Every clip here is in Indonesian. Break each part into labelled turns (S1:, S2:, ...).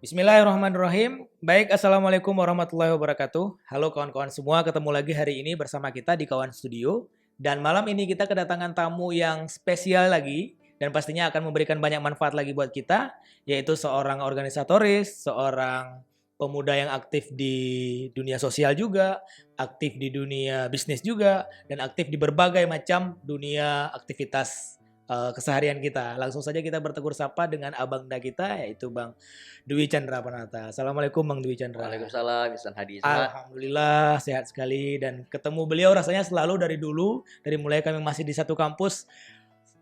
S1: Bismillahirrahmanirrahim. Baik, Assalamualaikum warahmatullahi wabarakatuh. Halo kawan-kawan semua, ketemu lagi hari ini bersama kita di Kawan Studio. Dan malam ini kita kedatangan tamu yang spesial lagi dan pastinya akan memberikan banyak manfaat lagi buat kita, yaitu seorang organisatoris, seorang pemuda yang aktif di dunia sosial juga, aktif di dunia bisnis juga, dan aktif di berbagai macam dunia aktivitas keseharian kita. Langsung saja kita bertegur sapa dengan abangda kita, yaitu Bang Dwi Chandra Panata. Assalamualaikum Bang Dwi Chandra.
S2: Waalaikumsalam, Ustaz Hadi. Sehat?
S1: Alhamdulillah sehat sekali dan ketemu beliau rasanya selalu dari dulu, dari mulai kami masih di satu kampus,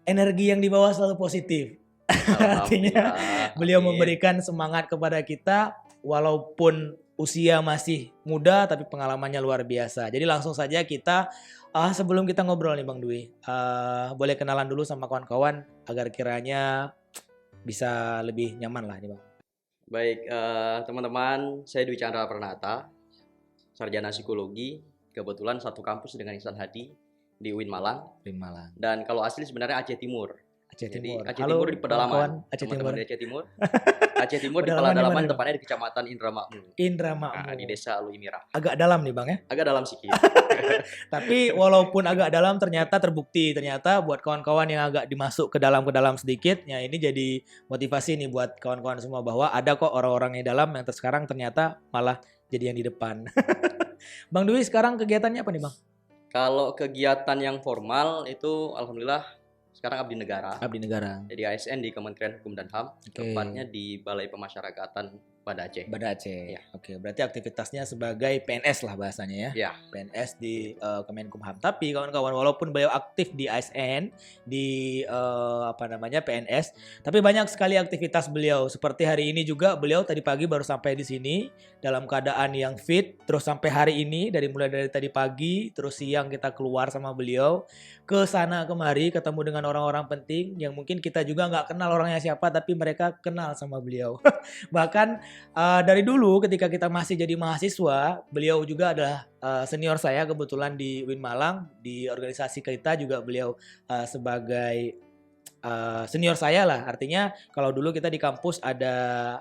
S1: energi yang dibawa selalu positif. Artinya beliau
S2: Amin.
S1: memberikan semangat kepada kita walaupun usia masih muda tapi pengalamannya luar biasa. Jadi langsung saja kita sebelum kita ngobrol nih Bang Dwi, boleh kenalan dulu sama kawan-kawan agar kiranya bisa lebih nyaman lah nih Bang.
S2: Baik, teman-teman, saya Dwi Chandra Pranata, sarjana psikologi, kebetulan satu kampus dengan Ihsan Hadi di UIN Malang.
S1: Malang.
S2: Dan kalau asli sebenarnya Aceh Timur.
S1: Aceh
S2: Jadi
S1: Timur.
S2: Aceh
S1: Halo,
S2: Timur di pedalaman.
S1: kawan-kawan Aceh
S2: Teman-teman
S1: Timur.
S2: di Aceh Timur. Aceh Timur di
S1: Pedalaman di
S2: pedalaman,
S1: mana,
S2: tepatnya di Kecamatan Indramakmu.
S1: Indramakmu.
S2: Nah, di Desa Luimira.
S1: Agak dalam nih Bang ya.
S2: Agak dalam sedikit.
S1: Tapi walaupun agak dalam ternyata terbukti ternyata buat kawan-kawan yang agak dimasuk ke dalam sedikit, ya ini jadi motivasi nih buat kawan-kawan semua bahwa ada kok orang-orang yang dalam yang sekarang ternyata malah jadi yang di depan. Bang Dwi sekarang kegiatannya apa nih Bang?
S2: Kalau kegiatan yang formal itu alhamdulillah sekarang abdi negara.
S1: Abdi negara.
S2: Jadi ASN di Kementerian Hukum dan HAM, tepatnya di Balai Pemasyarakatan Banda Aceh.
S1: Banda Aceh.
S2: Ya.
S1: Oke, berarti aktivitasnya sebagai PNS lah bahasanya ya.
S2: Ya.
S1: PNS di Kemenkumham. Tapi kawan-kawan walaupun beliau aktif di ASN, di PNS, tapi banyak sekali aktivitas beliau. Seperti hari ini juga beliau tadi pagi baru sampai di sini dalam keadaan yang fit, terus sampai hari ini mulai dari tadi pagi, terus siang kita keluar sama beliau ke sana kemari ketemu dengan orang-orang penting yang mungkin kita juga nggak kenal orangnya siapa tapi mereka kenal sama beliau. Bahkan dari dulu ketika kita masih jadi mahasiswa, beliau juga adalah senior saya kebetulan di UIN Malang, di organisasi kita juga beliau sebagai senior saya lah. Artinya kalau dulu kita di kampus ada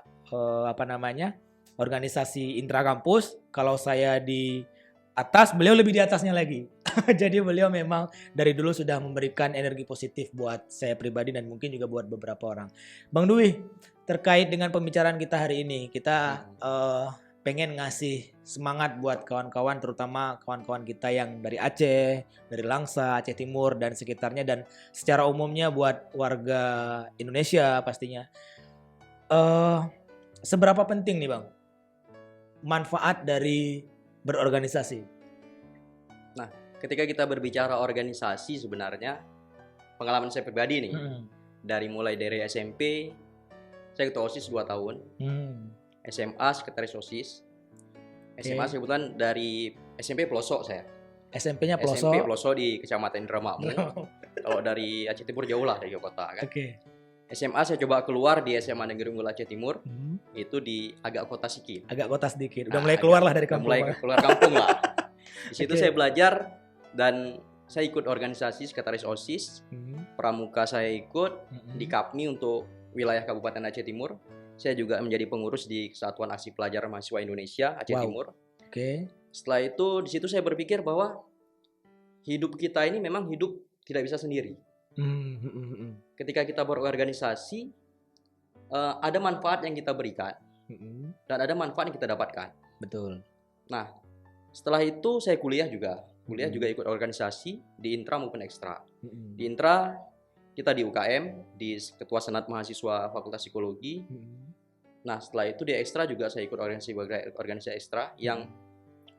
S1: organisasi intrakampus, kalau saya di atas, beliau lebih di atasnya lagi. Jadi beliau memang dari dulu sudah memberikan energi positif buat saya pribadi dan mungkin juga buat beberapa orang. Bang Dwi, terkait dengan pembicaraan kita hari ini, kita pengen ngasih semangat buat kawan-kawan, terutama kawan-kawan kita yang dari Aceh, dari Langsa, Aceh Timur dan sekitarnya, dan secara umumnya buat warga Indonesia pastinya. Seberapa penting nih Bang manfaat dari berorganisasi?
S2: Nah, ketika kita berbicara organisasi sebenarnya pengalaman saya pribadi nih, dari SMP saya ketua OSIS 2 tahun, SMA sekretaris OSIS, SMA saya kebetulan dari SMP pelosok saya.
S1: SMP-nya pelosok.
S2: SMP pelosok di Kecamatan Indramakmu. Kalau dari Aceh Timur jauh lah dari kota kan. SMA saya coba keluar di SMA Negeri Unggul Aceh Timur, itu di agak kota sedikit.
S1: Agak kota sedikit. Udah mulai keluar lah dari kampung.
S2: Mulai keluar kampung lah. Di situ saya belajar dan saya ikut organisasi sekretaris OSIS. Pramuka saya ikut di KAPMI untuk wilayah Kabupaten Aceh Timur. Saya juga menjadi pengurus di Kesatuan Aksi Pelajar Mahasiswa Indonesia Aceh Timur. Setelah itu di situ saya berpikir bahwa hidup kita ini memang hidup tidak bisa sendiri. Ketika kita berorganisasi, ada manfaat yang kita berikan dan ada manfaat yang kita dapatkan.
S1: Betul.
S2: Nah, setelah itu saya kuliah juga ikut organisasi di intra maupun ekstra. Di intra kita di UKM, di Ketua Senat Mahasiswa Fakultas Psikologi. Nah, setelah itu di ekstra juga saya ikut organisasi ekstra yang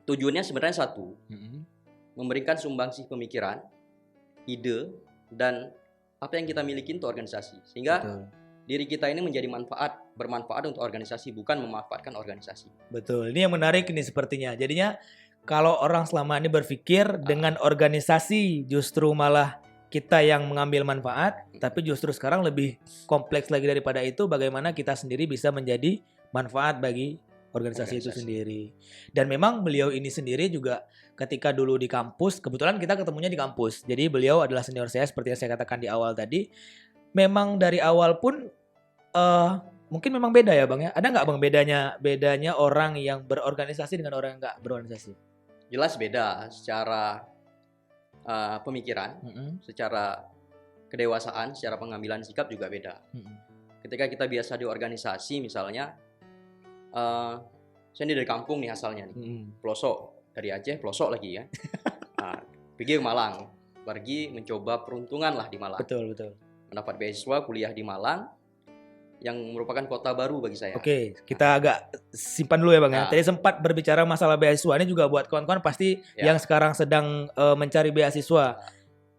S2: tujuannya sebenarnya satu, memberikan sumbangsih pemikiran, ide, dan apa yang kita miliki untuk organisasi. Sehingga diri kita ini menjadi bermanfaat untuk organisasi, bukan memanfaatkan organisasi.
S1: Betul, ini yang menarik nih sepertinya. Jadinya kalau orang selama ini berpikir dengan organisasi justru malah kita yang mengambil manfaat, tapi justru sekarang lebih kompleks lagi daripada itu, bagaimana kita sendiri bisa menjadi manfaat bagi organisasi itu sendiri. Dan memang beliau ini sendiri juga ketika dulu di kampus, kebetulan kita ketemunya di kampus. Jadi beliau adalah senior saya seperti yang saya katakan di awal tadi. Memang dari awal pun mungkin memang beda ya Bang ya. Ada nggak Bang bedanya orang yang berorganisasi dengan orang yang nggak berorganisasi?
S2: Jelas beda secara pemikiran, secara kedewasaan, secara pengambilan sikap juga beda. Ketika kita biasa di organisasi misalnya, saya ini dari kampung nih asalnya nih, pelosok, dari Aceh pelosok lagi ya. Pergi ke Malang, pergi mencoba peruntungan lah di Malang.
S1: Betul.
S2: Mendapat beasiswa kuliah di Malang, yang merupakan kota baru bagi saya.
S1: Oke, kita agak simpan dulu ya Bang ya. Tadi sempat berbicara masalah beasiswa, ini juga buat kawan-kawan pasti yang sekarang sedang mencari beasiswa.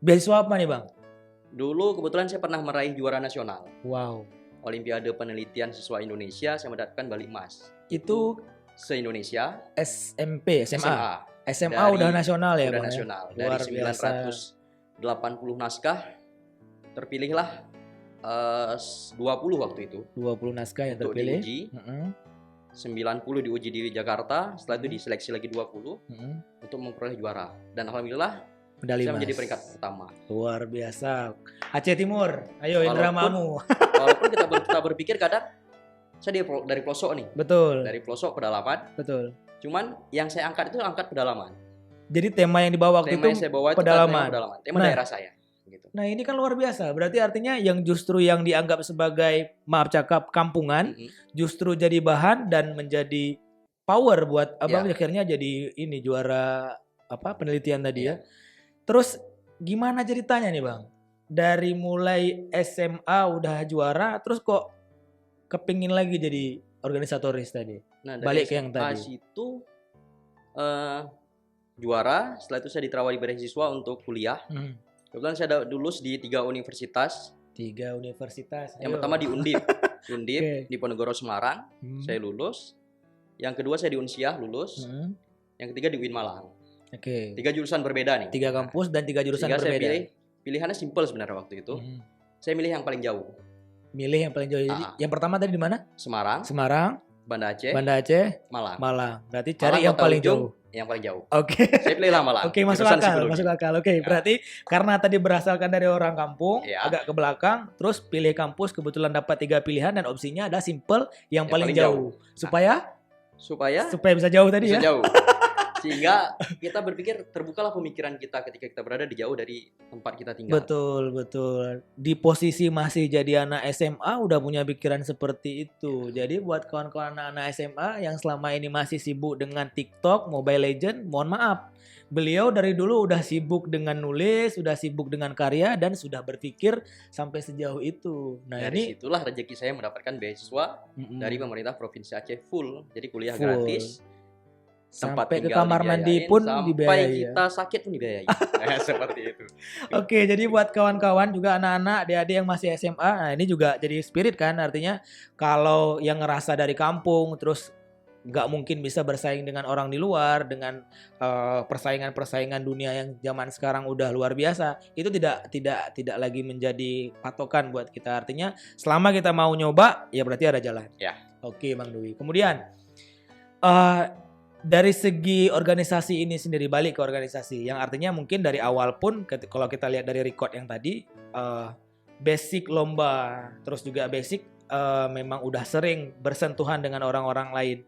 S1: Beasiswa apa nih Bang?
S2: Dulu kebetulan saya pernah meraih juara nasional.
S1: Wow.
S2: Olimpiade Penelitian Siswa Indonesia, saya mendapatkan medali emas.
S1: Itu
S2: se-Indonesia.
S1: SMP, SMA udah nasional ya
S2: udah
S1: Bang
S2: nasional.
S1: Ya? Luar
S2: Dari
S1: biasa.
S2: 980 naskah, terpilihlah 20 waktu itu.
S1: 20 naskah yang
S2: untuk
S1: terpilih.
S2: Diuji. 90 diuji di Jakarta, setelah itu diseleksi lagi 20 untuk memperoleh juara. Dan alhamdulillah
S1: medali
S2: saya
S1: emas.
S2: menjadi peringkat pertama.
S1: Luar biasa. Aceh Timur, ayo indra mamu.
S2: Walaupun kita berpikir kadang saya dari pelosok nih.
S1: Betul.
S2: Dari pelosok pedalaman.
S1: Betul.
S2: Cuman yang saya angkat itu angkat pedalaman.
S1: Jadi tema yang dibawa waktu
S2: tema
S1: itu
S2: yang saya bawa
S1: pedalaman.
S2: Tema daerah saya. Gitu.
S1: Nah ini kan luar biasa. Berarti artinya yang justru yang dianggap sebagai maaf cakap kampungan, justru jadi bahan dan menjadi power buat abang akhirnya jadi ini juara penelitian tadi ya. Terus gimana ceritanya nih Bang? Dari mulai SMA udah juara, terus kok kepingin lagi jadi organisatoris tadi?
S2: Nah,
S1: balik ke yang tadi.
S2: Itu juara, setelah itu saya diterawari beasiswa untuk kuliah. Kebetulan saya lulus di 3 universitas.
S1: 3 universitas.
S2: Yang pertama di Undip, di Ponorogo Semarang, saya lulus. Yang kedua saya di Unsiah lulus. Yang ketiga di UIN Malang. 3 jurusan berbeda nih.
S1: 3 kampus dan 3 jurusan berbeda.
S2: Saya pilihannya simpel sebenarnya waktu itu. Saya milih yang paling jauh.
S1: Milih yang paling jauh. Yang pertama tadi di mana? Semarang. Banda Aceh. Malang. Berarti cari yang paling jauh.
S2: Yang paling jauh.
S1: Oke.
S2: Saya pilihlah Malang.
S1: Oke, masuk akal. Oke, berarti karena tadi berasalkan dari orang kampung, agak ke belakang, terus pilih kampus, kebetulan dapat 3 pilihan dan opsinya ada simple yang paling jauh. Supaya bisa jauh tadi
S2: bisa
S1: ya.
S2: Jauh. Sehingga kita berpikir terbukalah pemikiran kita ketika kita berada di jauh dari tempat kita tinggal.
S1: Betul. Di posisi masih jadi anak SMA udah punya pikiran seperti itu. Jadi buat kawan-kawan anak SMA yang selama ini masih sibuk dengan TikTok, Mobile Legend, mohon maaf. Beliau dari dulu udah sibuk dengan nulis, sudah sibuk dengan karya dan sudah berpikir sampai sejauh itu. Nah,
S2: dari situlah rezeki saya mendapatkan beasiswa dari pemerintah Provinsi Aceh full. Jadi kuliah gratis.
S1: Sampai ke kamar mandi pun dibiayai.
S2: Sampai kita sakit pun dibiayai. Seperti itu.
S1: Oke, jadi buat kawan-kawan juga anak-anak, adik-adik yang masih SMA, nah ini juga jadi spirit kan, artinya kalau yang ngerasa dari kampung terus nggak mungkin bisa bersaing dengan orang di luar dengan persaingan dunia yang zaman sekarang udah luar biasa, itu tidak lagi menjadi patokan buat kita. Artinya selama kita mau nyoba ya berarti ada jalan.
S2: Ya.
S1: Oke Bang Dwi. Kemudian dari segi organisasi ini sendiri, balik ke organisasi yang artinya mungkin dari awal pun kalau kita lihat dari record yang tadi basic lomba terus juga basic memang udah sering bersentuhan dengan orang-orang lain.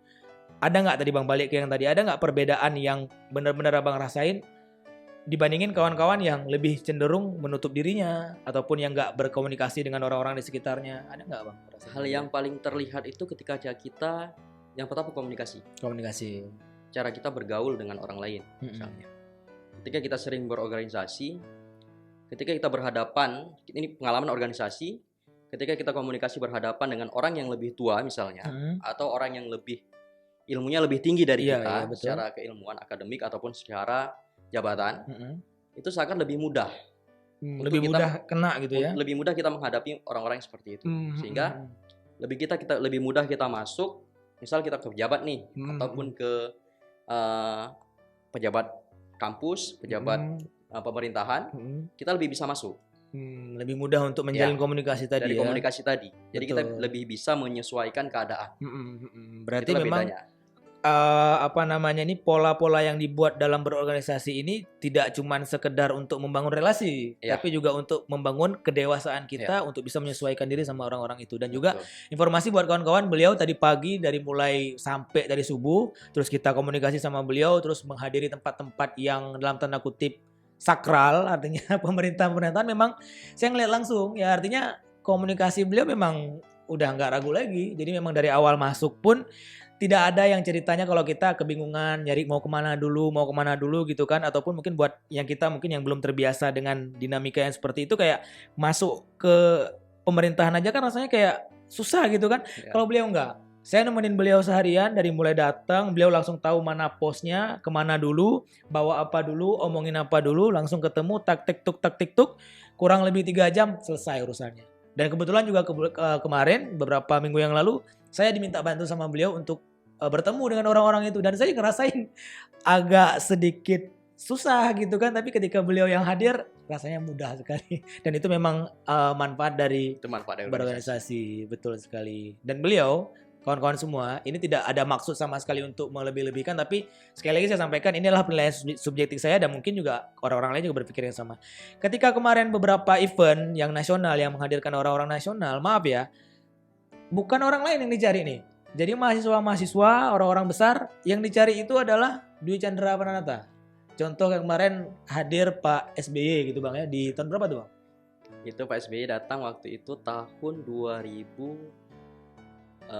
S1: Ada nggak tadi Bang balik ke yang tadi, ada nggak perbedaan yang benar-benar Abang rasain dibandingin kawan-kawan yang lebih cenderung menutup dirinya ataupun yang nggak berkomunikasi dengan orang-orang di sekitarnya? Ada nggak Bang?
S2: Hal yang paling terlihat itu ketika kita yang pertama komunikasi. Cara kita bergaul dengan orang lain misalnya. Ketika kita sering berorganisasi, ketika kita berhadapan, ini pengalaman organisasi, ketika kita komunikasi berhadapan dengan orang yang lebih tua misalnya, atau orang yang lebih ilmunya lebih tinggi dari kita, secara keilmuan akademik ataupun secara jabatan, itu seakan lebih mudah.
S1: Lebih mudah kena gitu ya.
S2: Lebih mudah kita menghadapi orang-orang yang seperti itu. Sehingga lebih mudah kita masuk. Misal kita ke pejabat nih, ataupun ke pejabat kampus, pejabat pemerintahan, kita lebih bisa masuk.
S1: Lebih mudah untuk menjalin komunikasi tadi.
S2: Dari komunikasi tadi. Jadi kita lebih bisa menyesuaikan keadaan.
S1: Berarti memang apa namanya ini pola-pola yang dibuat dalam berorganisasi ini tidak cuman sekedar untuk membangun relasi,
S2: Ya.
S1: tapi juga untuk membangun kedewasaan kita untuk bisa menyesuaikan diri sama orang-orang itu. Dan juga informasi buat kawan-kawan, beliau tadi pagi dari mulai sampai dari subuh, terus kita komunikasi sama beliau, terus menghadiri tempat-tempat yang dalam tanda kutip sakral, artinya pemerintahan memang saya ngeliat langsung, ya artinya komunikasi beliau memang udah nggak ragu lagi. Jadi memang dari awal masuk pun tidak ada yang ceritanya kalau kita kebingungan nyari mau kemana dulu gitu kan, ataupun mungkin buat yang kita mungkin yang belum terbiasa dengan dinamika yang seperti itu, kayak masuk ke pemerintahan aja kan rasanya kayak susah gitu kan. Kalau beliau enggak, saya nemenin beliau seharian dari mulai datang, beliau langsung tahu mana posnya, kemana dulu, bawa apa dulu, omongin apa dulu, langsung ketemu tak tik tuk, kurang lebih 3 jam selesai urusannya. Dan kebetulan juga kemarin beberapa minggu yang lalu saya diminta bantu sama beliau untuk bertemu dengan orang-orang itu, dan saya ngerasain agak sedikit susah gitu kan, tapi ketika beliau yang hadir rasanya mudah sekali. Dan itu memang manfaat dari berorganisasi, betul sekali. Dan beliau, kawan-kawan semua, ini tidak ada maksud sama sekali untuk melebih-lebihkan, tapi sekali lagi saya sampaikan ini adalah penilaian subjektif saya, dan mungkin juga orang-orang lain juga berpikir yang sama. Ketika kemarin beberapa event yang nasional yang menghadirkan orang-orang nasional, maaf ya, bukan orang lain yang dicari nih. Jadi mahasiswa-mahasiswa, orang-orang besar yang dicari itu adalah Dwi Chandra Pranata. Contoh kemarin hadir Pak SBY gitu Bang ya, di tahun berapa tuh Bang?
S2: Itu Pak SBY datang waktu itu tahun 2018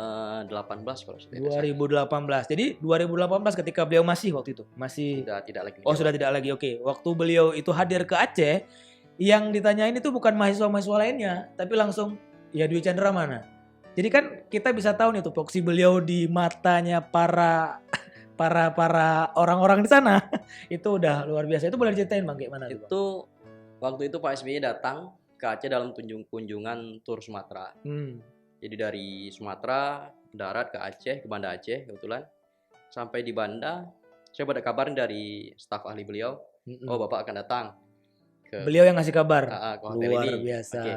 S2: kalau saya tidak salah.
S1: 2018. Jadi 2018 ketika beliau masih waktu itu masih
S2: Sudah tidak lagi.
S1: Oh, sudah tidak lagi. Oke. Waktu beliau itu hadir ke Aceh, yang ditanyain itu bukan mahasiswa-mahasiswa lainnya, tapi langsung ya Dwi Chandra mana? Jadi kan kita bisa tahu nih tuh proksi beliau di matanya para orang-orang di sana itu udah luar biasa. Itu boleh diceritain Bang kayak mana tuh?
S2: Itu waktu itu Pak SBY datang ke Aceh dalam kunjungan tur Sumatera. Jadi dari Sumatera darat ke Aceh, ke Banda Aceh kebetulan. Sampai di Banda, saya dapat kabar dari staf ahli beliau, oh Bapak akan datang.
S1: Beliau yang ngasih kabar.
S2: Ke hotel
S1: luar
S2: ini.
S1: biasa.
S2: Oke.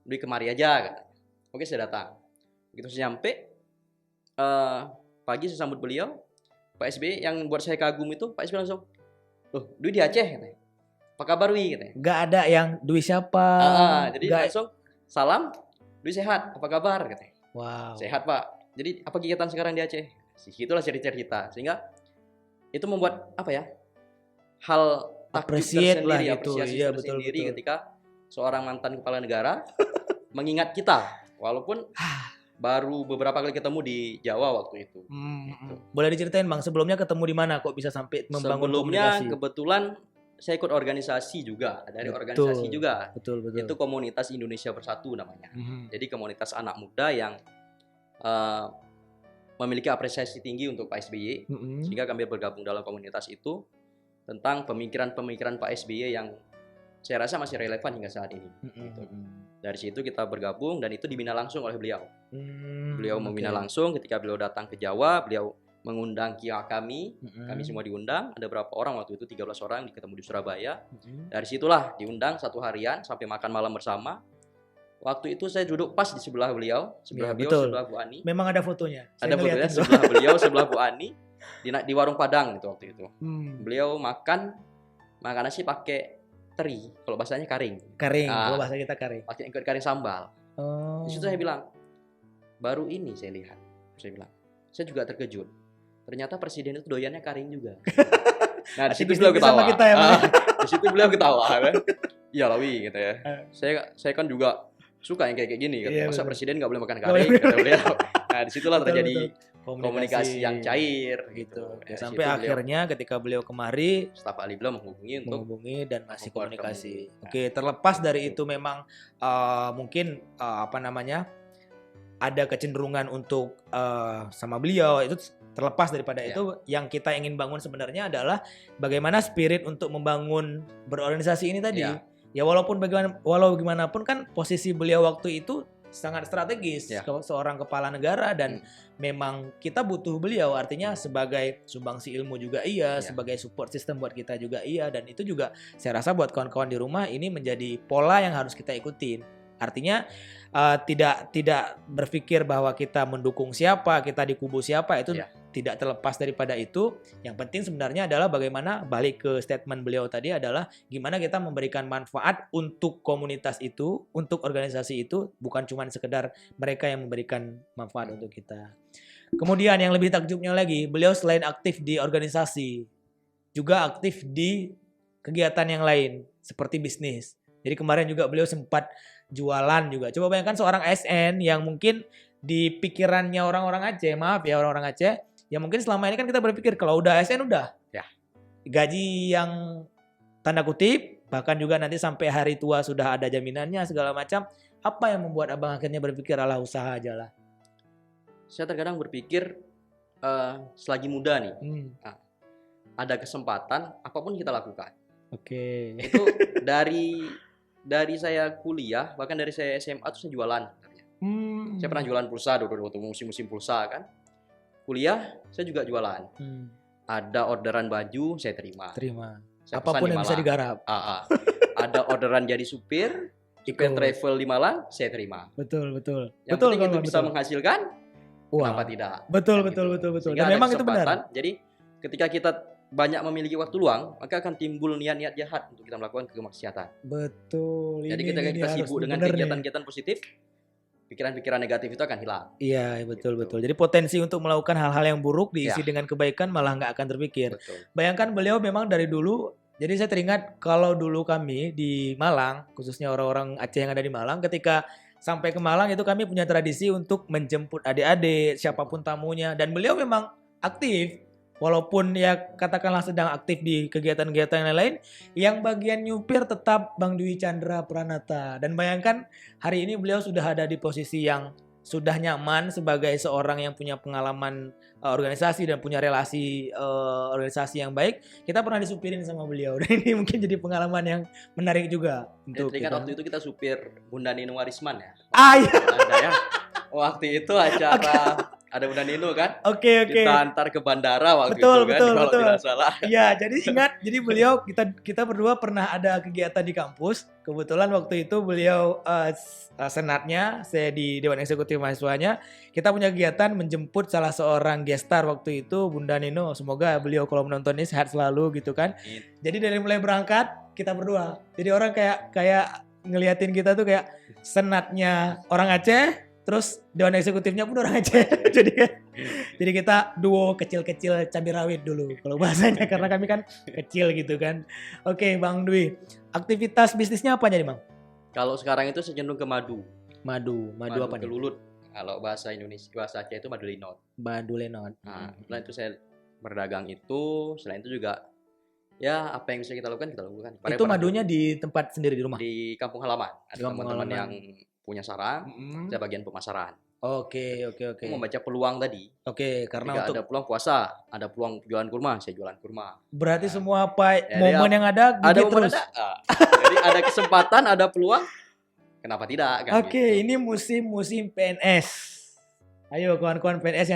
S2: Dwi kemari aja. Oke, saya datang. Begitu saya nyampe, pagi saya sambut beliau. Pak SBY yang buat saya kagum itu, Pak SBY langsung, loh Dwi di Aceh katanya. Apa kabar Dwi katanya.
S1: Gak ada yang Dwi siapa.
S2: Jadi langsung salam, Dwi sehat, apa kabar katanya.
S1: Wow.
S2: Sehat Pak. Jadi apa kegiatan sekarang di Aceh? Itulah cerita-cerita. Sehingga itu membuat apa ya, hal
S1: appreciate lah itu.
S2: Iya, betul. Ketika seorang mantan kepala negara mengingat kita. Walaupun baru beberapa kali ketemu di Jawa waktu itu. Gitu.
S1: Boleh diceritain Bang, sebelumnya ketemu di mana kok bisa sampai membangun
S2: sebelumnya
S1: komunikasi?
S2: Kebetulan saya ikut organisasi juga, dari organisasi juga.
S1: Betul.
S2: Itu Komunitas Indonesia Bersatu namanya. Jadi komunitas anak muda yang memiliki apresiasi tinggi untuk Pak SBY. Sehingga kami bergabung dalam komunitas itu tentang pemikiran-pemikiran Pak SBY yang saya rasa masih relevan hingga saat ini. Gitu. Dari situ kita bergabung dan itu dibina langsung oleh beliau. Beliau membina langsung ketika beliau datang ke Jawa, beliau mengundang kami semua diundang, ada berapa orang waktu itu 13 orang ketemu di Surabaya. Dari situlah diundang 1 harian sampai makan malam bersama. Waktu itu saya duduk pas di sebelah beliau, sebelah Bu Ani.
S1: Memang ada fotonya.
S2: Ada fotonya sebelah beliau, sebelah Bu Ani di warung Padang itu waktu itu. Beliau makan nasi pakai teri, kalau bahasanya karing.
S1: Kalau bahasa kita karing.
S2: Pakai ikut karing sambal. Di situ saya bilang, baru ini saya lihat. Saya juga terkejut. Ternyata presiden itu doyannya karing juga. Nah, di situ beliau ketawa.
S1: Kita ya,
S2: di situ beliau ketawa kan. Iya Lawi gitu ya. Saya kan juga suka yang kayak gini. Masa presiden nggak boleh makan karing? Kata beliau. Nah, disitulah terjadi komunikasi yang cair gitu.
S1: Ya, sampai akhirnya ketika beliau kemari,
S2: staf ahli beliau menghubungi
S1: dan masih komunikasi. Oke, terlepas dari itu memang mungkin ada kecenderungan untuk sama beliau, itu terlepas daripada itu, yang kita ingin bangun sebenarnya adalah bagaimana spirit untuk membangun berorganisasi ini tadi. Ya walau bagaimanapun kan posisi beliau waktu itu sangat strategis, seorang kepala negara, dan memang kita butuh beliau, artinya sebagai sumbangsi ilmu juga sebagai support system buat kita juga dan itu juga saya rasa buat kawan-kawan di rumah ini menjadi pola yang harus kita ikutin. Artinya tidak berpikir bahwa kita mendukung siapa, kita di kubu siapa, itu tidak terlepas daripada itu. Yang penting sebenarnya adalah bagaimana, balik ke statement beliau tadi, adalah gimana kita memberikan manfaat untuk komunitas itu, untuk organisasi itu, bukan cuma sekedar mereka yang memberikan manfaat untuk kita. Kemudian yang lebih takjubnya lagi, beliau selain aktif di organisasi, juga aktif di kegiatan yang lain seperti bisnis. Jadi kemarin juga beliau sempat jualan juga. Coba bayangkan seorang ASN yang mungkin di pikirannya orang-orang Aceh, maaf ya orang-orang Aceh, ya mungkin selama ini kan kita berpikir kalau udah ASN udah gaji yang tanda kutip, bahkan juga nanti sampai hari tua sudah ada jaminannya segala macam. Apa yang membuat abang akhirnya berpikir alah usaha aja lah?
S2: Saya terkadang berpikir selagi muda nih, ada kesempatan apapun kita lakukan.
S1: Oke.
S2: Itu dari saya kuliah, bahkan dari saya SMA tuh saya jualan. Saya pernah jualan pulsa dulu waktu musim-musim pulsa kan. Kuliah saya juga jualan. Ada orderan baju saya terima. Saya
S1: apapun yang bisa digarap.
S2: Ada orderan jadi supir travel di Malang, saya terima.
S1: Betul.
S2: Yang penting itu bisa menghasilkan, kenapa tidak?
S1: Betul.
S2: Dan memang itu benar. Jadi ketika kita banyak memiliki waktu luang, maka akan timbul niat-niat jahat untuk kita melakukan kemaksiatan.
S1: Betul.
S2: Jadi ketika kita sibuk dengan kegiatan-kegiatan positif, pikiran-pikiran negatif itu akan hilang.
S1: Iya, betul. Jadi potensi untuk melakukan hal-hal yang buruk diisi dengan kebaikan malah nggak akan terpikir.
S2: Betul.
S1: Bayangkan beliau memang dari dulu, jadi saya teringat kalau dulu kami di Malang, khususnya orang-orang Aceh yang ada di Malang, ketika sampai ke Malang itu kami punya tradisi untuk menjemput adik-adik, siapapun tamunya, dan beliau memang aktif. Walaupun ya katakanlah sedang aktif di kegiatan-kegiatan yang lain, yang bagian nyupir tetap Bang Dwi Chandra Pranata. Dan bayangkan hari ini beliau sudah ada di posisi yang sudah nyaman sebagai seorang yang punya pengalaman organisasi dan punya relasi organisasi yang baik. Kita pernah disupirin sama beliau dan ini mungkin jadi pengalaman yang menarik juga untuk
S2: kita. Waktu itu kita supir Bunda Nino Warisman ya.
S1: Iya.
S2: Ada ya. Waktu itu acara ada Bunda Nino kan?
S1: Oke.
S2: Kita antar ke bandara waktu itu kan, kalau tidak salah.
S1: Iya, jadi ingat, jadi beliau kita berdua pernah ada kegiatan di kampus. Kebetulan waktu itu beliau senatnya, saya di Dewan Eksekutif Mahasiswanya. Kita punya kegiatan menjemput salah seorang gestar waktu itu, Bunda Nino. Semoga beliau kalau menonton ini sehat selalu gitu kan. Jadi dari mulai berangkat kita berdua. Jadi orang kayak ngeliatin kita tuh kayak senatnya orang Aceh. Terus Dewan Eksekutifnya pun orang Aceh. jadi kita duo kecil-kecil cabai rawit dulu kalau bahasanya, karena kami kan kecil gitu kan. Oke, Bang Dwi, aktivitas bisnisnya apa aja nih Bang?
S2: Kalau sekarang itu saya cenderung ke madu.
S1: Madu apa nih?
S2: Kelulut. Kalau bahasa Indonesia, bahasa Aceh itu madu linot.
S1: Madu linot.
S2: Nah, selain itu saya berdagang itu, selain itu juga ya apa yang bisa kita lakukan kita lakukan.
S1: Itu madunya di tempat sendiri di rumah?
S2: Di kampung halaman. Ada teman-teman yang punya sarang, saya bagian pemasaran.
S1: Oke.
S2: Membaca peluang tadi.
S1: Oke, karena
S2: untuk ada peluang puasa, ada peluang jualan kurma, saya jualan kurma.
S1: Berarti semua momen yang ada
S2: momen terus. Jadi ada kesempatan, ada peluang, kenapa tidak? Kan
S1: Oke, ini musim PNS. Ayo kawan-kawan PNS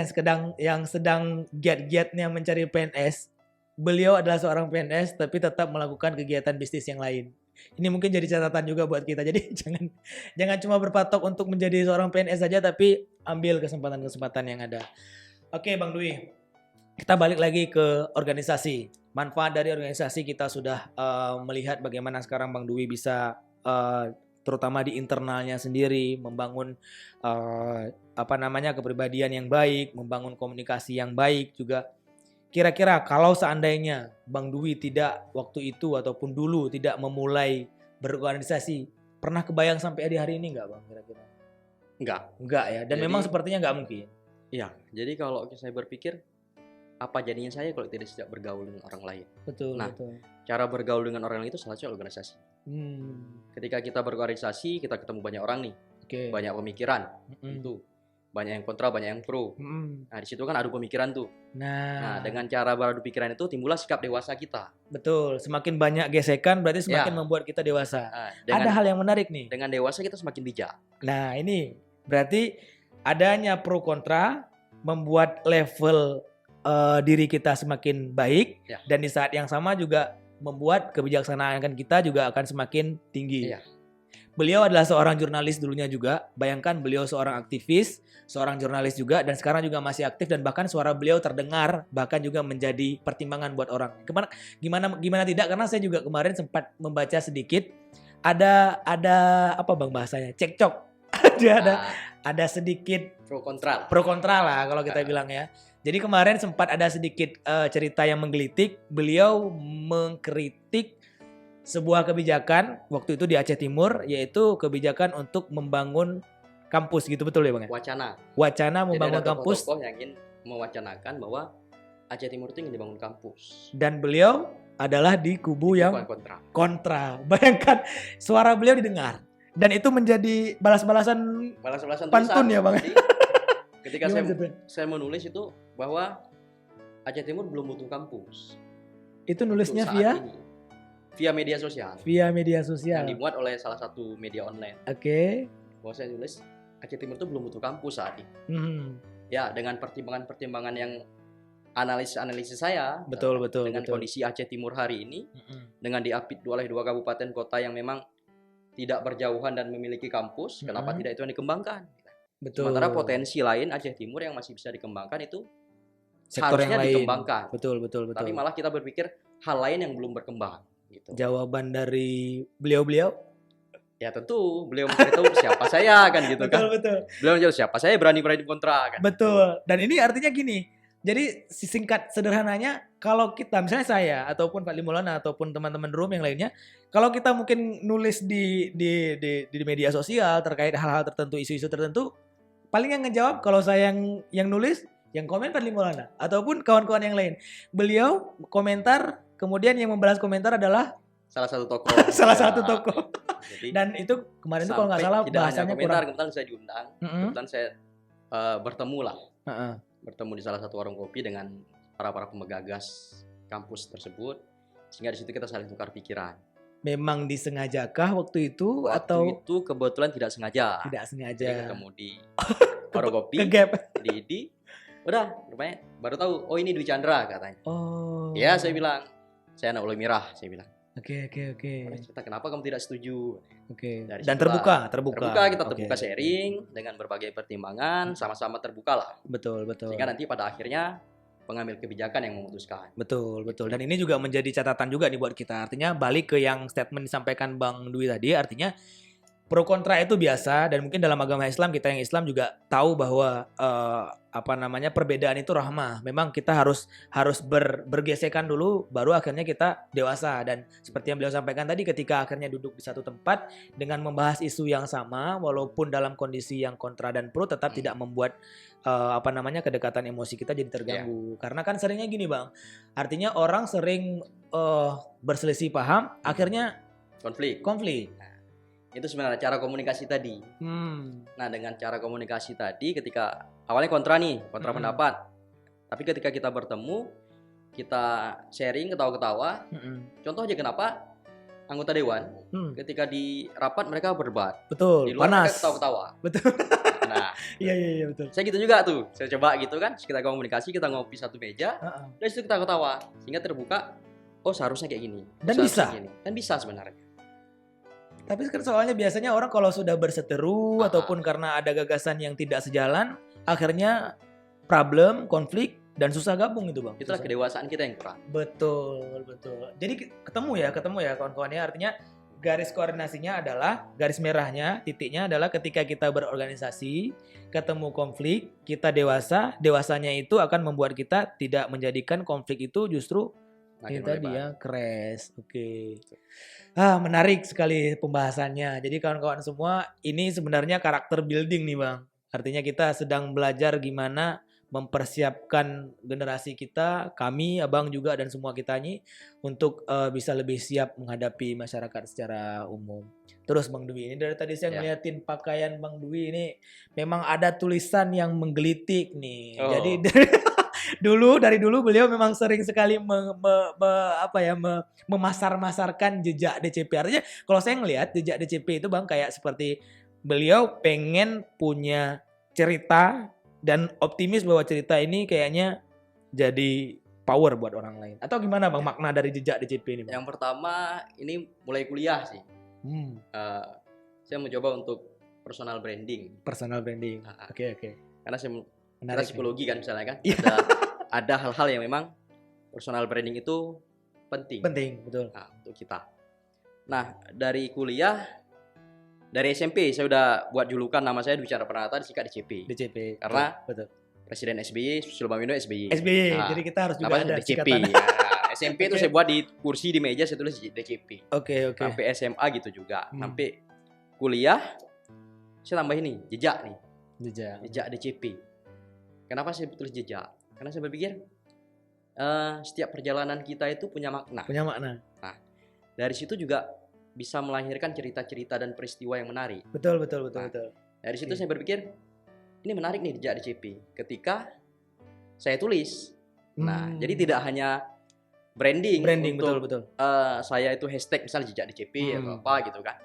S1: yang sedang giat-giatnya mencari PNS. Beliau adalah seorang PNS tapi tetap melakukan kegiatan bisnis yang lain. Ini mungkin jadi catatan juga buat kita. Jadi jangan cuma berpatok untuk menjadi seorang PNS saja, tapi ambil kesempatan-kesempatan yang ada. Oke, Bang Dwi. Kita balik lagi ke organisasi. Manfaat dari organisasi kita sudah melihat bagaimana sekarang Bang Dwi bisa terutama di internalnya sendiri membangun kepribadian yang baik, membangun komunikasi yang baik juga. Kira-kira kalau seandainya Bang Dwi tidak waktu itu ataupun dulu tidak memulai berorganisasi, pernah kebayang sampai di hari ini nggak Bang kira-kira? Enggak ya, dan jadi, memang sepertinya nggak mungkin.
S2: Iya, jadi kalau saya berpikir, apa jadinya saya kalau tidak bergaul dengan orang lain?
S1: Betul.
S2: Cara bergaul dengan orang lain itu salah satu organisasi. Ketika kita berorganisasi, kita ketemu banyak orang nih, banyak pemikiran, itu. Banyak yang kontra, banyak yang pro. Nah, di situ kan adu pemikiran tuh. Nah, dengan cara beradu pikiran itu timbullah sikap dewasa kita.
S1: Betul, semakin banyak gesekan berarti semakin membuat kita dewasa. Ada hal yang menarik nih.
S2: Dengan dewasa kita semakin bijak.
S1: Nah, ini berarti adanya pro kontra membuat level diri kita semakin baik dan di saat yang sama juga membuat kebijaksanaan kita juga akan semakin tinggi. beliau adalah seorang jurnalis dulunya juga. Bayangkan beliau seorang aktivis, seorang jurnalis juga, dan sekarang juga masih aktif dan bahkan suara beliau terdengar, bahkan juga menjadi pertimbangan buat orang. Gimana tidak? Karena saya juga kemarin sempat membaca sedikit. Ada apa bang bahasanya? Cekcok. ada sedikit
S2: pro kontra
S1: lah kalau kita bilang ya. Jadi kemarin sempat ada sedikit cerita yang menggelitik. Beliau mengkritik sebuah kebijakan waktu itu di Aceh Timur, yaitu kebijakan untuk membangun kampus gitu, betul ya bang? Wacana membangun kampus.
S2: Tokoh yang ingin mewacanakan bahwa Aceh Timur itu ingin dibangun kampus.
S1: Dan beliau adalah di kubu yang kontra. Bayangkan suara beliau didengar. Dan itu menjadi balas-balasan pantun ya bang?
S2: Jadi, ketika saya menulis itu bahwa Aceh Timur belum butuh kampus.
S1: Itu nulisnya
S2: via media sosial.
S1: Yang
S2: dimuat oleh salah satu media online.
S1: Oke.
S2: Bahwa saya tulis Aceh Timur itu belum butuh kampus saat ini. Ya, dengan pertimbangan-pertimbangan yang analisis saya.
S1: Betul.
S2: Dengan kondisi Aceh Timur hari ini, dengan diapit oleh 2 kabupaten kota yang memang tidak berjauhan dan memiliki kampus, kenapa tidak itu yang dikembangkan?
S1: Betul.
S2: Sementara potensi lain Aceh Timur yang masih bisa dikembangkan itu
S1: sektor
S2: harusnya
S1: yang lain
S2: dikembangkan.
S1: Betul.
S2: Tapi malah kita berpikir hal lain yang belum berkembang. Gitu.
S1: Jawaban dari beliau?
S2: Ya tentu beliau memberitahu siapa saya kan gitu kan.
S1: Betul.
S2: Beliau menjawab siapa saya berani kontra kan.
S1: Betul. Dan ini artinya gini. Jadi singkat sederhananya, kalau kita misalnya saya ataupun Pak Limulana ataupun teman-teman room yang lainnya, kalau kita mungkin nulis di media sosial terkait hal-hal tertentu, isu-isu tertentu, paling yang ngejawab kalau saya yang nulis, yang komen Pak Limulana ataupun kawan-kawan yang lain. Beliau komentar, kemudian yang membalas komentar adalah
S2: salah satu tokoh. Jadi,
S1: dan itu kemarin itu kalau nggak salah bahasanya kurang.
S2: Kebetulan saya diundang, kebetulan saya bertemu di salah satu warung kopi dengan para pemgagas kampus tersebut, sehingga di situ kita saling tukar pikiran.
S1: Memang disengajakah waktu itu atau?
S2: Waktu itu kebetulan tidak sengaja. Jadi ketemu di warung kopi. di udah rupanya baru tahu, oh ini Dwi Chandra katanya.
S1: Oh.
S2: Ya saya bilang, saya anak Ulu Mirah, saya bilang.
S1: Oke.
S2: Cerita kenapa kamu tidak setuju?
S1: Oke. Dan terbuka.
S2: Kita terbuka sharing dengan berbagai pertimbangan, sama-sama terbuka lah.
S1: Betul.
S2: Sehingga nanti pada akhirnya pengambil kebijakan yang memutuskan.
S1: Betul. Dan ini juga menjadi catatan juga nih buat kita. Artinya balik ke yang statement disampaikan Bang Dwi tadi, artinya pro kontra itu biasa, dan mungkin dalam agama Islam, kita yang Islam juga tahu bahwa perbedaan itu rahmah. Memang kita harus bergesekan dulu, baru akhirnya kita dewasa. Dan seperti yang beliau sampaikan tadi, ketika akhirnya duduk di satu tempat dengan membahas isu yang sama, walaupun dalam kondisi yang kontra dan pro, tetap tidak membuat kedekatan emosi kita jadi terganggu. Karena kan seringnya gini bang, artinya orang sering berselisih paham, akhirnya konflik.
S2: Itu sebenarnya cara komunikasi tadi. Nah, dengan cara komunikasi tadi, ketika awalnya kontra pendapat, tapi ketika kita bertemu, kita sharing, ketawa-ketawa. Contoh aja kenapa anggota dewan ketika di rapat mereka berdebat.
S1: Betul.
S2: Di luar
S1: panas.
S2: mereka ketawa-ketawa.
S1: Betul.
S2: Nah,
S1: iya betul.
S2: Saya gitu juga tuh. Saya coba gitu kan, kita komunikasi, kita ngopi satu meja, dari situ kita ketawa, sehingga terbuka. Oh seharusnya kayak gini.
S1: Dan
S2: bisa sebenarnya.
S1: Tapi soalnya biasanya orang kalau sudah berseteru ataupun karena ada gagasan yang tidak sejalan, akhirnya konflik dan susah gabung itu bang.
S2: Itulah kedewasaan kita yang kurang.
S1: Betul. Jadi ketemu ya kawan-kawannya, artinya garis koordinasinya adalah, garis merahnya, titiknya adalah ketika kita berorganisasi, ketemu konflik, kita dewasanya itu akan membuat kita tidak menjadikan konflik itu justru kita dia crash. Oke. Menarik sekali pembahasannya. Jadi kawan-kawan semua, ini sebenarnya karakter building nih bang. Artinya kita sedang belajar gimana mempersiapkan generasi kita, kami, abang juga, dan semua kita ini untuk bisa lebih siap menghadapi masyarakat secara umum. Terus Bang Dwi, ini dari tadi saya ngeliatin pakaian Bang Dwi ini memang ada tulisan yang menggelitik nih. Jadi dari dulu beliau memang sering sekali memasar-masarkan jejak DCP. Artinya kalau saya ngelihat jejak DCP itu bang, kayak seperti beliau pengen punya cerita dan optimis bahwa cerita ini kayaknya jadi power buat orang lain. Atau gimana bang makna dari jejak DCP ini bang?
S2: Yang pertama ini mulai kuliah sih. saya mencoba untuk personal branding.
S1: Personal branding. Oke.
S2: Karena
S1: Menarik
S2: psikologi kan misalnya kan.
S1: Iya.
S2: Ada hal-hal yang memang personal branding itu penting.
S1: Betul.
S2: Nah, untuk kita. Nah, dari kuliah, dari SMP saya udah buat julukan nama saya Dwi Chandra Pranata disingkat DCP.
S1: DCP.
S2: Karena
S1: betul.
S2: Presiden SBY, Susilo Bambang Yudhoyono SBY.
S1: SBY. Jadi kita harus juga ada
S2: DCP.
S1: singkatan.
S2: SMP itu saya buat di kursi di meja saya tulis DCP.
S1: Oke.
S2: Sampai SMA gitu juga. Sampai kuliah saya tambah ini jejak nih. Jejak DCP. Kenapa saya tulis jejak? Karena saya berpikir setiap perjalanan kita itu punya makna. Nah, dari situ juga bisa melahirkan cerita-cerita dan peristiwa yang menarik.
S1: Betul.
S2: Dari situ saya berpikir ini menarik nih jejak DCP. Ketika saya tulis, nah jadi tidak hanya branding untuk
S1: betul.
S2: Saya itu hashtag misalnya jejak DCP atau apa gitu kan.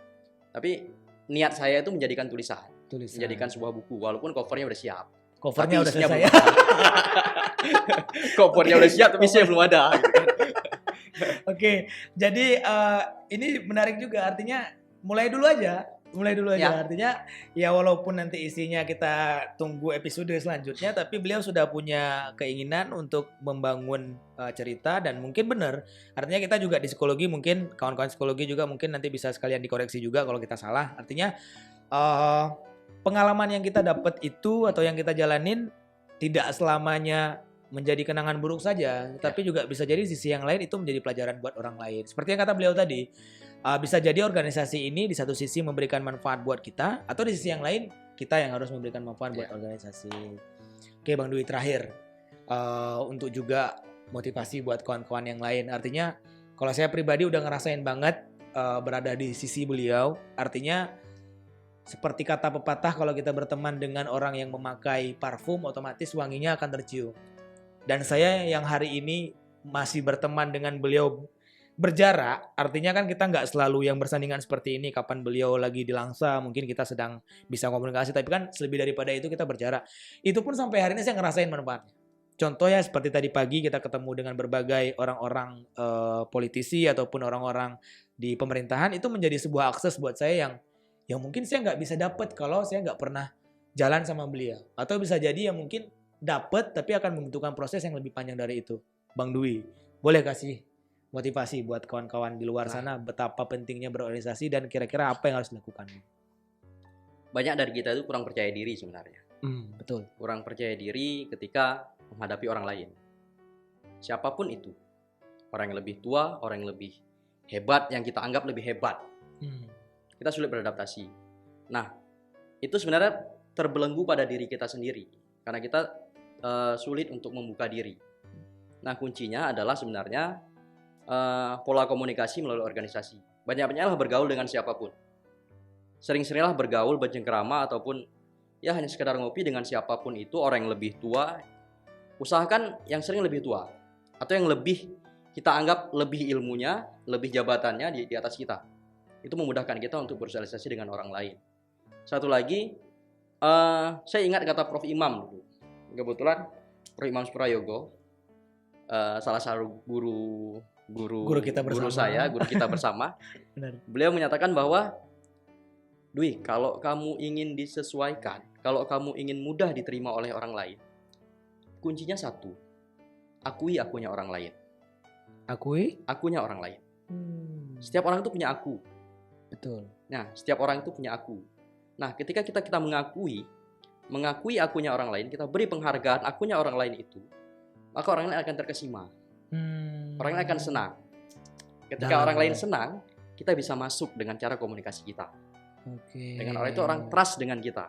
S2: Tapi niat saya itu menjadikan tulisan. Menjadikan sebuah buku walaupun covernya udah siap.
S1: Covernya udah selesai.
S2: Covernya udah siap tapi saya belum ada gitu kan.
S1: Oke. Jadi ini menarik juga, artinya mulai dulu aja. Artinya ya walaupun nanti isinya kita tunggu episode selanjutnya, tapi beliau sudah punya keinginan untuk membangun cerita. Dan mungkin benar, artinya kita juga di psikologi, mungkin kawan-kawan psikologi juga mungkin nanti bisa sekalian dikoreksi juga kalau kita salah. Artinya pengalaman yang kita dapat itu atau yang kita jalanin tidak selamanya menjadi kenangan buruk saja, tapi juga bisa jadi sisi yang lain itu menjadi pelajaran buat orang lain. Seperti yang kata beliau tadi, bisa jadi organisasi ini di satu sisi memberikan manfaat buat kita, atau di sisi yang lain kita yang harus memberikan manfaat buat organisasi. Oke Bang Dwi, terakhir untuk juga motivasi buat kawan-kawan yang lain. Artinya kalau saya pribadi udah ngerasain banget berada di sisi beliau, artinya seperti kata pepatah, kalau kita berteman dengan orang yang memakai parfum, otomatis wanginya akan tercium. Dan saya yang hari ini masih berteman dengan beliau berjarak, artinya kan kita nggak selalu yang bersandingan seperti ini. Kapan beliau lagi di Langsa, mungkin kita sedang bisa komunikasi, tapi kan lebih daripada itu kita berjarak. Itu pun sampai hari ini saya ngerasain manfaatnya. Contoh ya seperti tadi pagi kita ketemu dengan berbagai orang-orang politisi ataupun orang-orang di pemerintahan, itu menjadi sebuah akses buat saya yang mungkin saya nggak bisa dapat kalau saya nggak pernah jalan sama beliau. Atau bisa jadi yang mungkin dapat tapi akan membutuhkan proses yang lebih panjang dari itu. Bang Dwi, boleh kasih motivasi buat kawan-kawan di luar sana betapa pentingnya berorganisasi dan kira-kira apa yang harus dilakukan?
S2: Banyak dari kita itu kurang percaya diri sebenarnya.
S1: Betul.
S2: Kurang percaya diri ketika menghadapi orang lain. Siapapun itu. Orang yang lebih tua, orang yang lebih hebat, yang kita anggap lebih hebat. Kita sulit beradaptasi. Nah, itu sebenarnya terbelenggu pada diri kita sendiri. Karena kita sulit untuk membuka diri. Nah, kuncinya adalah sebenarnya pola komunikasi melalui organisasi. Banyak-banyaklah bergaul dengan siapapun. Sering-seringlah bergaul, bercengkerama, ataupun ya hanya sekedar ngopi dengan siapapun itu, orang yang lebih tua. Usahakan yang sering lebih tua. Atau yang lebih kita anggap lebih ilmunya, lebih jabatannya di atas kita. Itu memudahkan kita untuk bersosialisasi dengan orang lain. Satu lagi, saya ingat kata Prof. Imam dulu. Kebetulan Prof. Imam Suprayogo, salah satu guru kita bersama.
S1: Benar.
S2: Beliau menyatakan bahwa, Dwi, kalau kamu ingin disesuaikan, kalau kamu ingin mudah diterima oleh orang lain, kuncinya satu, akui akunya orang lain. Akunya orang lain. Setiap orang itu punya aku.
S1: Betul.
S2: Nah, setiap orang itu punya aku. Nah, ketika kita mengakui akunya orang lain, kita beri penghargaan akunya orang lain itu, maka orang lain akan terkesima. Orang lain akan senang. Ketika orang lain senang, kita bisa masuk dengan cara komunikasi kita. Dengan orang itu orang trust dengan kita,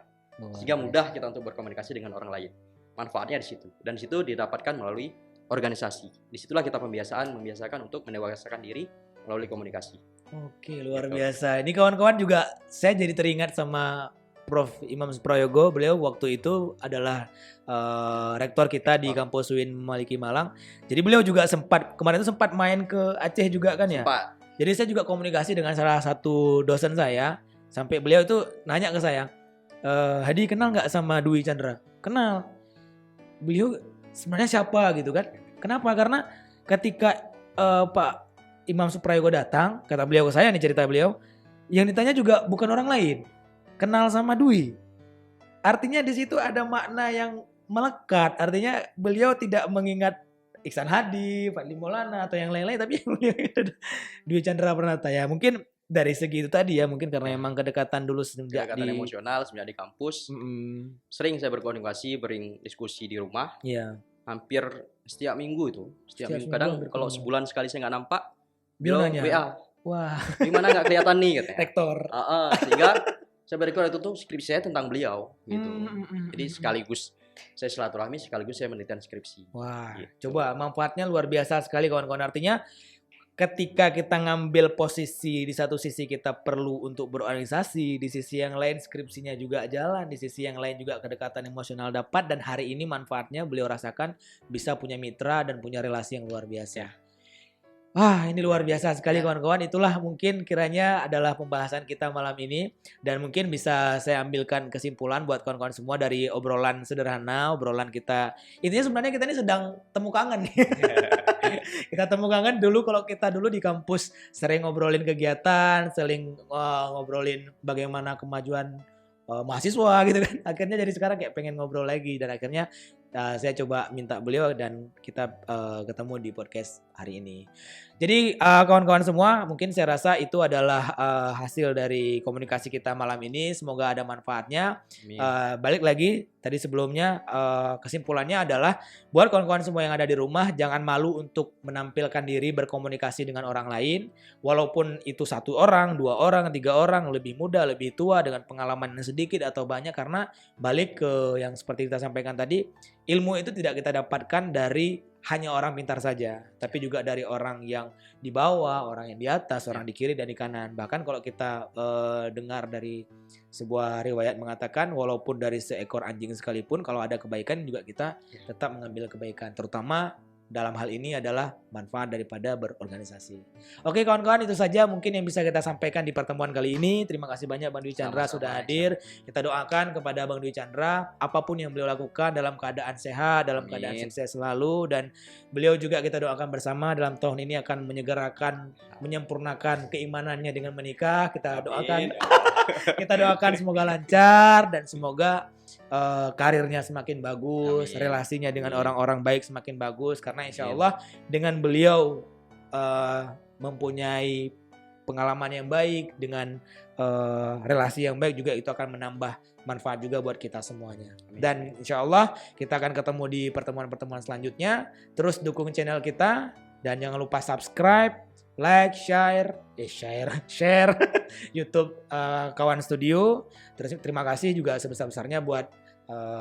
S2: sehingga mudah kita untuk berkomunikasi dengan orang lain. Manfaatnya di situ. Dan di situ didapatkan melalui organisasi. Disitulah kita membiasakan untuk mendewasakan diri melalui komunikasi.
S1: Oke, luar biasa. Ini kawan-kawan juga saya jadi teringat sama Prof. Imam Suprayogo. Beliau waktu itu adalah rektor kita di kampus UIN Maliki Malang. Jadi beliau juga kemarin itu sempat main ke Aceh juga kan ya?
S2: Sempat.
S1: Jadi saya juga komunikasi dengan salah satu dosen saya. Sampai beliau itu nanya ke saya, Hadi kenal nggak sama Dwi Chandra? Kenal. Beliau sebenarnya siapa gitu kan? Kenapa? Karena ketika Pak Imam Suprayogo datang, kata beliau ke saya nih, cerita beliau, Yang ditanya juga bukan orang lain, kenal sama Dwi. Artinya di situ ada makna yang melekat. Artinya beliau tidak mengingat Iksan Hadi, Fadly Maulana atau yang lain-lain, tapi beliau itu Dwi Chandra Pranata ya. Mungkin dari segi itu tadi ya, mungkin karena emang kedekatan dulu sejak
S2: Kedekatan emosional semenjak di kampus. Sering saya berkomunikasi, berdiskusi di rumah.
S1: Iya.
S2: Hampir setiap minggu itu. Setiap minggu. Kadang kalau sebulan sekali saya nggak nampak,
S1: Beliau nanya.
S2: WA.
S1: Wah.
S2: Gimana nggak kelihatan nih katanya.
S1: Rektor.
S2: Sehingga saya berrekor itu tuh skripsi saya tentang beliau gitu. Jadi sekaligus saya silaturahmi, sekaligus saya menelitikan skripsi.
S1: Wah,
S2: gitu.
S1: coba manfaatnya luar biasa sekali kawan-kawan. Artinya ketika kita ngambil posisi di satu sisi kita perlu untuk berorganisasi, di sisi yang lain skripsinya juga jalan, di sisi yang lain juga kedekatan emosional dapat, dan hari ini manfaatnya beliau rasakan bisa punya mitra dan punya relasi yang luar biasa. Wah, ini luar biasa sekali kawan-kawan. Itulah mungkin kiranya adalah pembahasan kita malam ini. Dan mungkin bisa saya ambilkan kesimpulan buat kawan-kawan semua dari obrolan sederhana, obrolan kita. Intinya sebenarnya kita ini sedang temu kangen nih. Kita temu kangen dulu, kalau kita dulu di kampus sering ngobrolin kegiatan, sering ngobrolin bagaimana kemajuan mahasiswa gitu kan. Akhirnya jadi sekarang kayak pengen ngobrol lagi, dan akhirnya saya coba minta beliau dan kita ketemu di podcast hari ini. Jadi kawan-kawan semua, mungkin saya rasa itu adalah hasil dari komunikasi kita malam ini. Semoga ada manfaatnya. Balik lagi tadi sebelumnya, kesimpulannya adalah buat kawan-kawan semua yang ada di rumah, jangan malu untuk menampilkan diri berkomunikasi dengan orang lain. Walaupun itu 1 orang, 2 orang, 3 orang, lebih muda, lebih tua, dengan pengalaman yang sedikit atau banyak. Karena balik ke yang seperti kita sampaikan tadi, ilmu itu tidak kita dapatkan dari hanya orang pintar saja, tapi juga dari orang yang di bawah, orang yang di atas, orang di kiri dan di kanan. Bahkan kalau kita dengar dari sebuah riwayat mengatakan, walaupun dari seekor anjing sekalipun, kalau ada kebaikan juga kita tetap mengambil kebaikan. Terutama dalam hal ini adalah manfaat daripada berorganisasi. Oke kawan-kawan, itu saja mungkin yang bisa kita sampaikan di pertemuan kali ini. Terima kasih banyak Bang Dwi Chandra sudah hadir. Kita doakan kepada Bang Dwi Chandra, apapun yang beliau lakukan dalam keadaan sehat, dalam keadaan sukses selalu. Dan beliau juga kita doakan bersama dalam tahun ini akan menyegerakan, menyempurnakan keimanannya dengan menikah. Kita doakan, kita doakan semoga lancar dan semoga karirnya semakin bagus, relasinya dengan orang-orang baik semakin bagus, karena insya Allah dengan beliau mempunyai pengalaman yang baik, dengan relasi yang baik juga, itu akan menambah manfaat juga buat kita semuanya. Dan insya Allah kita akan ketemu di pertemuan-pertemuan selanjutnya. Terus dukung channel kita dan jangan lupa subscribe, like, share YouTube Kawan Studio. Terus terima kasih juga sebesar-besarnya buat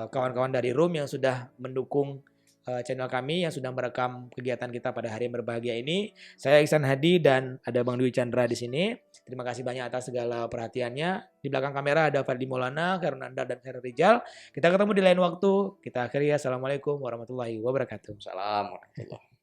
S1: kawan-kawan dari Room yang sudah mendukung channel kami, yang sudah merekam kegiatan kita pada hari yang berbahagia ini. Saya Iksan Hadi dan ada Bang Dwi Chandra di sini. Terima kasih banyak atas segala perhatiannya. Di belakang kamera ada Fadly Maulana, Karunanda dan Khairul Rijal. Kita ketemu di lain waktu. Kita akhiri. Assalamualaikum warahmatullahi wabarakatuh.
S2: Salam warahmatullahi.